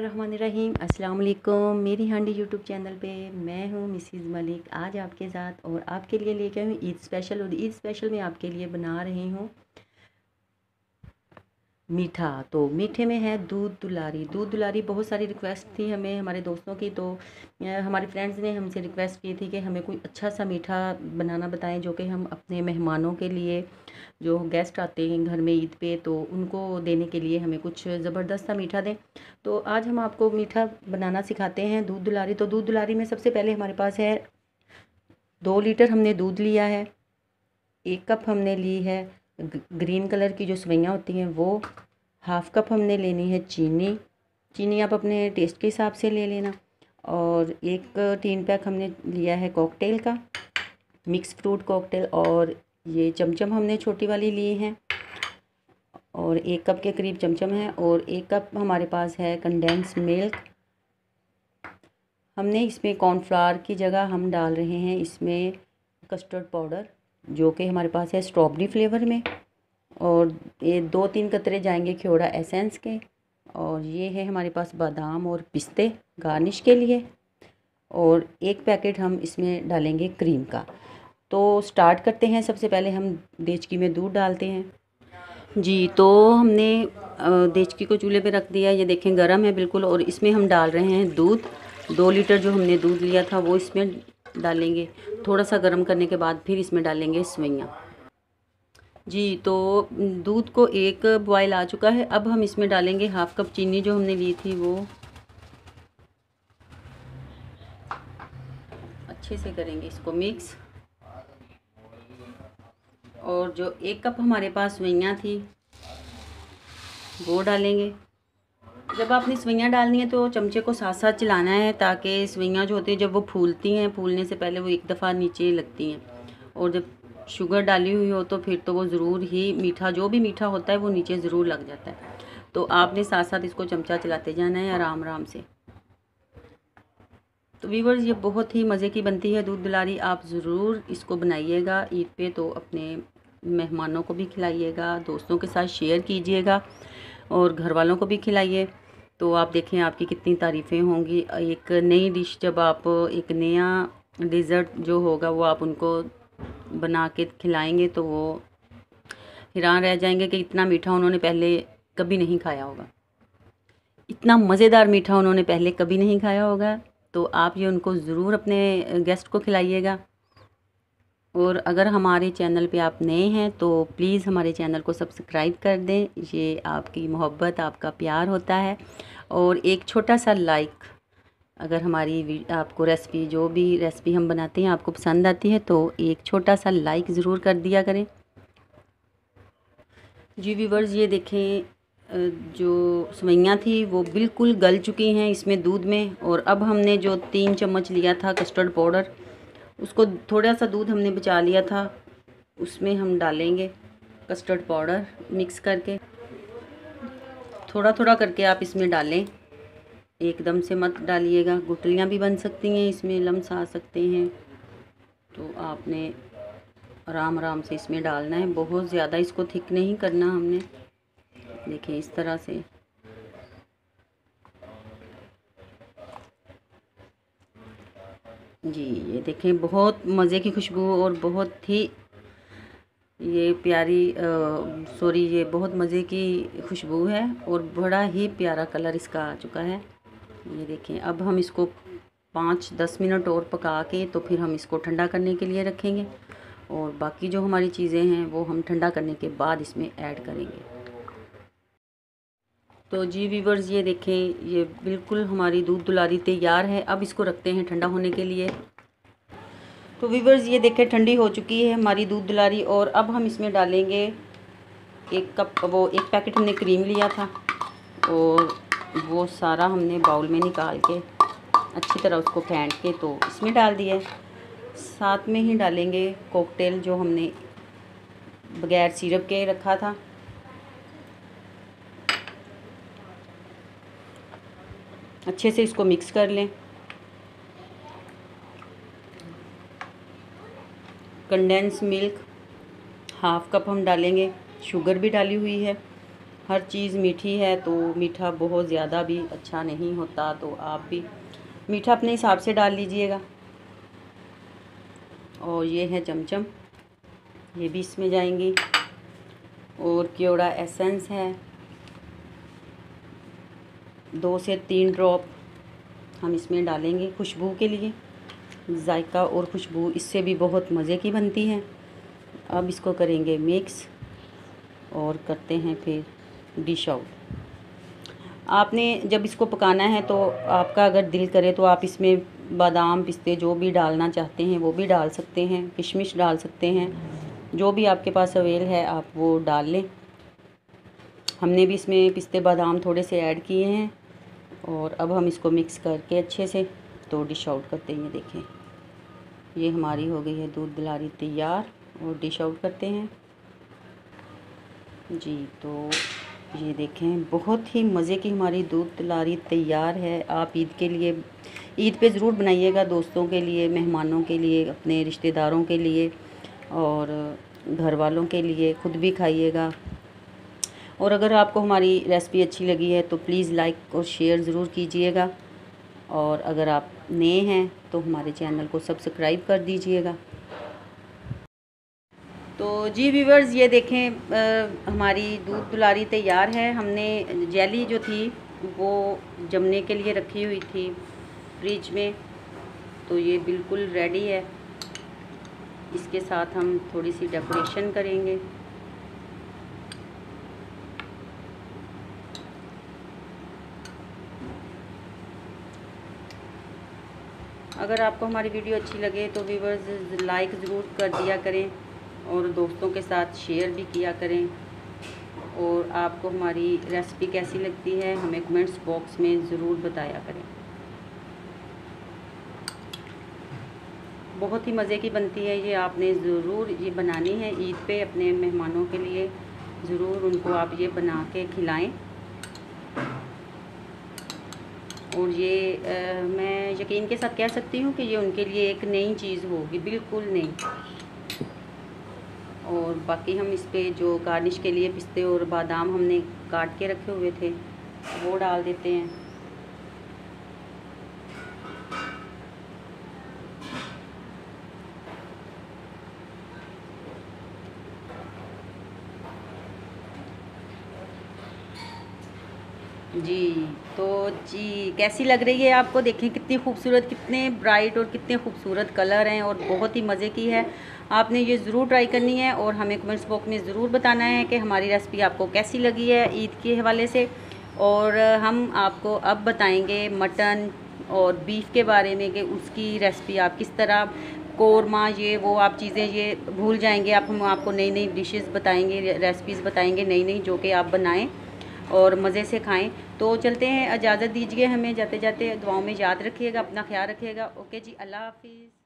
बिस्मिल्लाहिर्रहमानिर्रहीम। अस्सलाम वालेकुम। मेरी हांडी यूट्यूब चैनल पे मैं हूँ मिसिज़ मलिक, आज आपके साथ और आपके लिए लेके आई हूँ ईद स्पेशल। और ईद स्पेशल में आपके लिए बना रही हूँ मीठा। तो मीठे में है दूध दुलारी। दूध दुलारी बहुत सारी रिक्वेस्ट थी हमें हमारे दोस्तों की, तो हमारे फ्रेंड्स ने हमसे रिक्वेस्ट की थी कि हमें कोई अच्छा सा मीठा बनाना बताएं जो कि हम अपने मेहमानों के लिए, जो गेस्ट आते हैं घर में ईद पे, तो उनको देने के लिए हमें कुछ ज़बरदस्त सा मीठा दें। तो आज हम आपको मीठा बनाना सिखाते हैं दूध दुलारी। तो दूध दुलारी में सबसे पहले हमारे पास है 2 लीटर हमने दूध लिया है। 1 कप हमने ली है ग्रीन कलर की जो सेवइयाँ होती हैं वो। हाफ़ कप हमने लेनी है चीनी। चीनी आप अपने टेस्ट के हिसाब से ले लेना। और 1 टीन पैक हमने लिया है कॉकटेल का, मिक्स फ्रूट कॉकटेल। और ये चमचम हमने छोटी वाली ली हैं और 1 कप के करीब चमचम है। और 1 कप हमारे पास है कंडेंस मिल्क। हमने इसमें कॉर्नफ्लावर की जगह हम डाल रहे हैं इसमें कस्टर्ड पाउडर, जो कि हमारे पास है स्ट्रॉबेरी फ्लेवर में। और ये 2-3 कतरे जाएंगे खियोड़ा एसेंस के। और ये है हमारे पास बादाम और पिस्ते गार्निश के लिए। और 1 पैकेट हम इसमें डालेंगे क्रीम का। तो स्टार्ट करते हैं। सबसे पहले हम देचकी में दूध डालते हैं जी। तो हमने देचकी को चूल्हे पे रख दिया, ये देखें गरम है बिल्कुल। और इसमें हम डाल रहे हैं दूध। 2 लीटर जो हमने दूध लिया था वो इसमें डालेंगे। थोड़ा सा गर्म करने के बाद फिर इसमें डालेंगे सेवइयाँ जी। तो दूध को 1 बॉयल आ चुका है। अब हम इसमें डालेंगे हाफ़ कप चीनी जो हमने ली थी वो। अच्छे से करेंगे इसको मिक्स। और जो 1 कप हमारे पास सेवइयाँ थी वो डालेंगे। जब आपने सेवइयाँ डालनी है तो चमचे को साथ साथ चलाना है, ताकि सेवइयाँ जो होती है जब वो फूलती हैं, फूलने से पहले वो एक दफ़ा नीचे लगती हैं। और जब शुगर डाली हुई हो तो फिर तो वो ज़रूर ही मीठा, जो भी मीठा होता है वो नीचे ज़रूर लग जाता है। तो आपने साथ साथ इसको चमचा चलाते जाना है आराम आराम से। तो व्यूअर्स, ये बहुत ही मज़े की बनती है दूध दुलारी। आप ज़रूर इसको बनाइएगा ईद पे, तो अपने मेहमानों को भी खिलाइएगा, दोस्तों के साथ शेयर कीजिएगा और घर वालों को भी खिलाइए। तो आप देखें आपकी कितनी तारीफ़ें होंगी। एक नई डिश, जब आप एक नया डिज़र्ट जो होगा वो आप उनको बना के खिलाएंगे तो वो हैरान रह जाएंगे कि इतना मीठा उन्होंने पहले कभी नहीं खाया होगा, इतना मज़ेदार मीठा उन्होंने पहले कभी नहीं खाया होगा। तो आप ये उनको ज़रूर अपने गेस्ट को खिलाइएगा। और अगर हमारे चैनल पे आप नए हैं तो प्लीज़ हमारे चैनल को सब्सक्राइब कर दें। ये आपकी मोहब्बत, आपका प्यार होता है। और एक छोटा सा लाइक, अगर हमारी आपको रेसिपी, जो भी रेसिपी हम बनाते हैं आपको पसंद आती है तो एक छोटा सा लाइक ज़रूर कर दिया करें जी। व्यूअर्स, ये देखें जो सेवइयाँ थी वो बिल्कुल गल चुकी हैं इसमें दूध में। और अब हमने जो 3 चम्मच लिया था कस्टर्ड पाउडर, उसको थोड़ा सा दूध हमने बचा लिया था, उसमें हम डालेंगे कस्टर्ड पाउडर मिक्स करके। थोड़ा थोड़ा करके आप इसमें डालें, एकदम से मत डालिएगा, गुठलियाँ भी बन सकती हैं, इसमें लम्स आ सकते हैं। तो आपने आराम आराम से इसमें डालना है, बहुत ज़्यादा इसको थिक नहीं करना हमने। देखिए इस तरह से। जी ये देखें, बहुत मज़े की खुशबू और बहुत ही ये प्यारी सॉरी, ये बहुत मज़े की खुशबू है और बड़ा ही प्यारा कलर इसका आ चुका है। ये देखें, अब हम इसको 5-10 मिनट और पका के तो फिर हम इसको ठंडा करने के लिए रखेंगे। और बाकी जो हमारी चीज़ें हैं वो हम ठंडा करने के बाद इसमें ऐड करेंगे। तो जी व्यूअर्स, ये देखें, ये बिल्कुल हमारी दूध दुलारी तैयार है। अब इसको रखते हैं ठंडा होने के लिए। तो व्यूअर्स, ये देखें ठंडी हो चुकी है हमारी दूध दुलारी। और अब हम इसमें डालेंगे 1 कप, वो 1 पैकेट हमने क्रीम लिया था और वो सारा हमने बाउल में निकाल के अच्छी तरह उसको फेंट के तो इसमें डाल दिया है। साथ में ही डालेंगे कॉकटेल जो हमने बगैर सिरप के रखा था। अच्छे से इसको मिक्स कर लें। कंडेंस मिल्क हाफ़ कप हम डालेंगे, शुगर भी डाली हुई है हर चीज़ मीठी है तो मीठा बहुत ज़्यादा भी अच्छा नहीं होता, तो आप भी मीठा अपने हिसाब से डाल लीजिएगा। और ये है चमचम, ये भी इसमें जाएंगी। और केवड़ा एसेंस है, 2 से 3 ड्रॉप हम इसमें डालेंगे खुशबू के लिए। जायका और खुशबू इससे भी बहुत मज़े की बनती है। अब इसको करेंगे मिक्स और करते हैं फिर डिश आउट। आपने जब इसको पकाना है तो आपका अगर दिल करे तो आप इसमें बादाम पिस्ते जो भी डालना चाहते हैं वो भी डाल सकते हैं, किशमिश डाल सकते हैं, जो भी आपके पास अवेल है आप वो डाल लें। हमने भी इसमें पिस्ते बादाम थोड़े से ऐड किए हैं। और अब हम इसको मिक्स करके अच्छे से तो डिश आउट करते हैं। देखें, ये हमारी हो गई है दूध दुलारी तैयार, और डिश आउट करते हैं जी। तो ये देखें, बहुत ही मज़े की हमारी दूध दुलारी तैयार है। आप ईद के लिए, ईद पे ज़रूर बनाइएगा, दोस्तों के लिए, मेहमानों के लिए, अपने रिश्तेदारों के लिए और घर वालों के लिए, खुद भी खाइएगा। और अगर आपको हमारी रेसिपी अच्छी लगी है तो प्लीज़ लाइक और शेयर ज़रूर कीजिएगा। और अगर आप नए हैं तो हमारे चैनल को सब्सक्राइब कर दीजिएगा। तो जी व्यूवर्स, ये देखें हमारी दूध दुलारी तैयार है। हमने जेली जो थी वो जमने के लिए रखी हुई थी फ्रिज में, तो ये बिल्कुल रेडी है। इसके साथ हम थोड़ी सी डेकोरेशन करेंगे। अगर आपको हमारी वीडियो अच्छी लगे तो व्यूवर्स लाइक ज़रूर कर दिया करें और दोस्तों के साथ शेयर भी किया करें। और आपको हमारी रेसिपी कैसी लगती है हमें कमेंट्स बॉक्स में ज़रूर बताया करें। बहुत ही मज़े की बनती है ये, आपने ज़रूर ये बनानी है ईद पे अपने मेहमानों के लिए। ज़रूर उनको आप ये बना के खिलाएं। और ये मैं यकीन के साथ कह सकती हूँ कि ये उनके लिए एक नई चीज़ होगी, बिल्कुल नई। और बाकी हम इस पे जो गार्निश के लिए पिस्ते और बादाम हमने काट के रखे हुए थे वो डाल देते हैं। जी, तो जी कैसी लग रही है आपको? देखें कितनी खूबसूरत, कितने ब्राइट और कितने खूबसूरत कलर हैं और बहुत ही मज़े की है। आपने ये ज़रूर ट्राई करनी है और हमें कमेंट्स बॉक्स में ज़रूर बताना है कि हमारी रेसिपी आपको कैसी लगी है ईद के हवाले से। और हम आपको अब बताएंगे मटन और बीफ के बारे में कि उसकी रेसिपी आप किस तरह, कोरमा ये वो आप चीज़ें ये भूल जाएंगे आप। हम आपको नई नई डिशेस बताएंगे, रेसिपीज़ बताएंगे नई नई, जो कि आप बनाएं और मज़े से खाएं। तो चलते हैं, इजाज़त दीजिए हमें, जाते जाते दुआओं में याद रखिएगा, अपना ख्याल रखिएगा। ओके जी, अल्लाह हाफिज़।